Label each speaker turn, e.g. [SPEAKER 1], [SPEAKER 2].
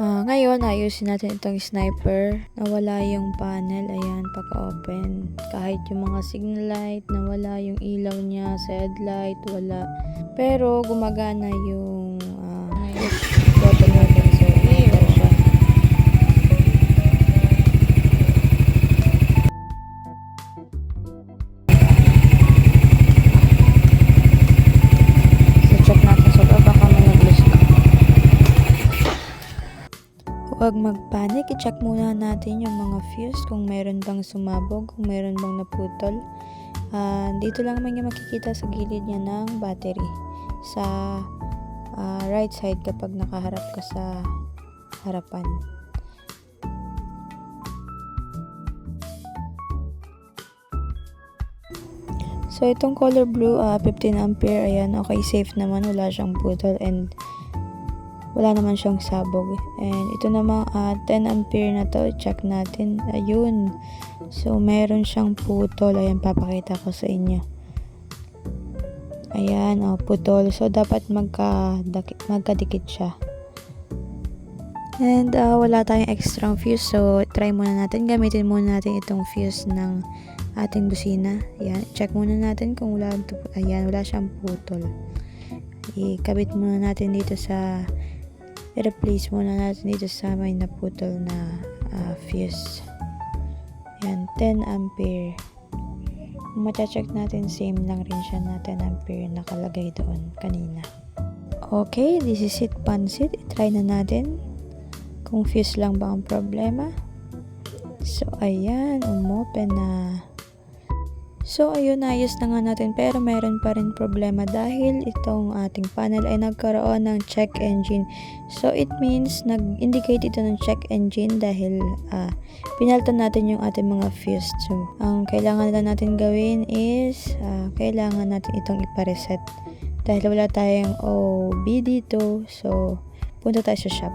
[SPEAKER 1] Ngayon, ayusin natin itong sniper. Nawala yung panel. Ayan, pagka-open. Kahit yung mga signal light, nawala yung ilaw niya sa headlight, wala. Pero, gumagana yung push button natin. So, ito siya. So, check natin sa loob. Baka may nag-lose na. Huwag mag-panic, i-check muna natin yung mga fuse kung meron bang sumabog, kung meron bang naputol. Dito lang naman yung makikita sa gilid niya ng battery sa right side kapag nakaharap ka sa harapan. So itong color blue, 15 ampere, ayan, okay, safe naman, wala siyang putol and wala naman siyang sabog. And ito namang 10 ampere na to, check natin. Ayun. So meron siyang putol. Ayan, papakita ko sa inyo. Ayan, putol. So dapat magkadikit siya. And wala tayong extra fuse. So try muna natin. Gamitin muna natin itong fuse ng ating busina. Ayan, check muna natin kung wala siyang putol. Ikabit muna natin dito sa i-replace muna natin dito sa may naputol na fuse. Ayan, 10 ampere. Kung check natin, same lang rin siya na 10 ampere nakalagay doon kanina. Okay, this is it, pansit. I-try na natin kung fuse lang ba ang problema. So, ayan, umopen na. So, ayun, ayos na nga natin, pero meron pa rin problema dahil itong ating panel ay nagkaroon ng check engine. So, it means nag-indicate ito ng check engine dahil pinalitan natin yung ating mga fuse. So, ang kailangan lang natin gawin is kailangan natin itong ipareset dahil wala tayong OB dito. So, punta tayo sa shop.